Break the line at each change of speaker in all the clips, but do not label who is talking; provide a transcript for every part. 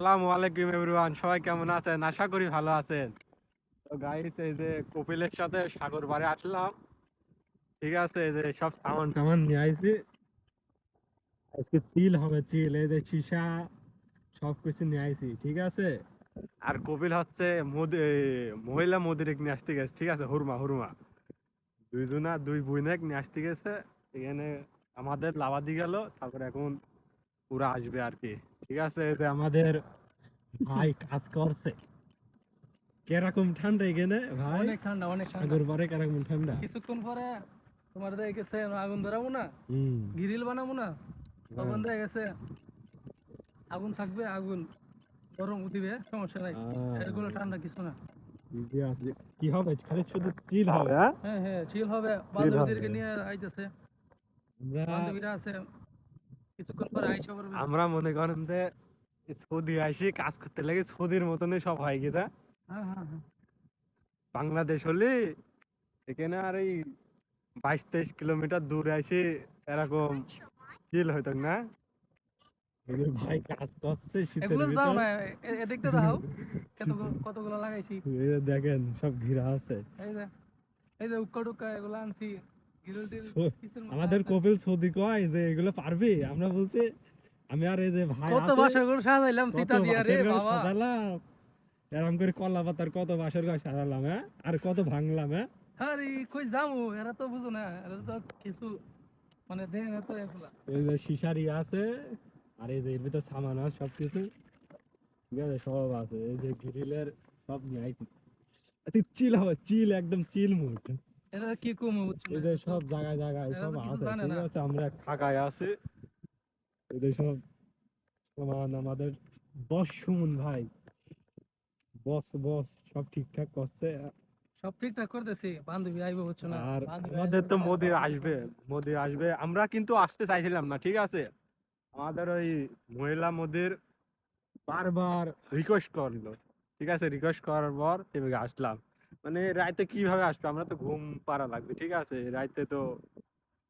আসসালামু আলাইকুম এভরিওয়ান, সবাই কেমন আছেন? আশা করি ভালো আছেন। তো গাইস, এই যে কপিলের সাথে সাগর পাড়ে আসলাম। ঠিক আছে, এই যে সব সামান টামান নিয়ে আইছি। আজকে চিল হবে, চিল। এই যে সীসা সবকিছু নিয়ে আইছি, ঠিক আছে। আর কপিল হচ্ছে মহিলা মদিরেক নিয়ে আসতে গেছে, ঠিক আছে। হুরমা হুরমা দুইজনা দুই বুইনেক নিয়ে আসতে গেছে। এখানে আমাদের লাভাদি গেল, তারপরে এখন পুরা আসবে আর কি। ঠিক আছে, এই যে আমাদের ভাই কাজ করছে। কিরকম ঠান্ডা এখানে ভাই?
অনেক ঠান্ডা, অনেক ঠান্ডা।
সাগর পারে কিরকম ঠান্ডা?
কিছুক্ষণ পরে তোমার দেখা গেছে আগুন ধরাবো না,
হুম।
গ্রিল বানাবো না, তখন দেখা গেছে আগুন থাকবে, আগুন গরম উঠিবে, সমস্যা নাই। এগুলো ঠান্ডা কিছু না।
ঠিকই আছে। কি হবে, খালি শুধু চিল হবে? হ্যাঁ,
হ্যাঁ হ্যাঁ, চিল হবে।
চিল হবে।
বান্ধবীদেরকে নিয়ে আইতেছে,
আমরা
বান্ধবীরা আছে, কিছুক্ষণ পরে আইসা করবে।
আমরা মনে করেন যে সৌদি আইসি কাজ করতে লাগে, সৌদির মতনই সব হয় গেছে।
হ্যাঁ হ্যাঁ হ্যাঁ।
বাংলাদেশ হলে এখানে আর এই 22-23 কিলোমিটার দূরে আইসি এরকম চিল হইতো না। এই যে ভাই কাজ করছে শীতের
এগুলো দাও
ভিতর।
না, দেখতে দাও কতগুলো লাগাইছি।
এই যে দেখেন সব ঘিরা আছে।
এই যে এই যে উক্কা টুক্কা এগুলো আনছি, গ্রিল টিল কিসের মধ্যে
আমাদের
আছে।
কপিল সৌদি কয় যে এগুলো পারবি, আমরা বলছি আমি আর এই যে ভাই
কত
আছে
বাসার ঘর সাজাইলাম
কত
সীতা দিয়া রে
বাঁশের ঘর
বাবা।
সাজালাম, এরকম করে কলা পাতার কত বাঁশের ঘর সাজালাম, হ্যাঁ, আর কত ভাঙলাম, হ্যাঁ।
আরে কই যামু, এরা তো বুঝো না, এরা তো কিছু মানে দেয় না তো এগুলা।
এই যে শিশারি আছে, আর এই যে এর ভিতর সামান আছে সবকিছু, ঠিক আছে, সব আছে। এই যে গ্রিলের সব নিয়ে আইছি। আচ্ছা, চিল হবে, চিল, একদম চিল মুড।
এরা কি কম বুঝছো না,
এই যে সব জায়গায় জায়গায়
এরা
সব
তো কিছু
আছে,
জানে
ঠিক
না।
আছে। আমরা ঢাকায় আছি, এই যে সব সামান আমাদের বস সুমন ভাই, বস বস সব ঠিকঠাক করছে।
সব ঠিকঠাক করতেছি, বান্ধবী আইবো বুঝছো না,
আর
বান্ধবী আইলে
আমাদের তো
পরে
মোদি
বান্ধবী
আসবে,
করবো।
মোদি আসবে। আমরা কিন্তু আসতে চাইছিলাম না, ঠিক আছে। আমাদের ওই মহিলা মোদির বারবার রিকোয়েস্ট করলো, ঠিক আছে। রিকোয়েস্ট করার পর এবার আসলাম। মানে রাইতে কিভাবে আসবে, আমরা তো ঘুম পাড়া লাগবে, ঠিক আছে। রাইতে তো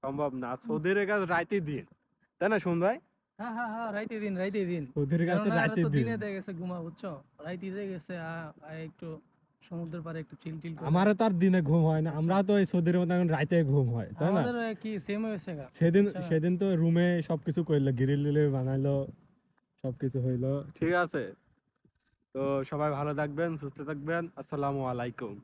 সম্ভব না, সৌদির কাছে রাইতে দিন, তাই না শুন ভাই?
হ্যাঁ হ্যাঁ হ্যাঁ, রাইতে দিন।
সৌদির কাছে
কেননা এরা
রাইতে
তো
দিন।
দিনে দিয়ে গেছে ঘুমা বুঝছো, রাইতে দিয়ে গেছে একটু সমুদ্রের পাড়ে একটু চিল টিল করে।
আমারও তার দিনে ঘুম হয় না,
বুঝছো?
আমরা তো ওই সৌদির মতো এখন রাইতে ঘুম হয়, তাই না।
আমাদের কি সেম হয়েছে গা,
সেদিন
বুঝছো না?
সেদিন তো রুমে সবকিছু করলো, গ্রিল বানাইলো, সবকিছু হইলো, ঠিক আছে। তো সবাই ভালো থাকবেন, সুস্থ থাকবেন। আসসালামু আলাইকুম।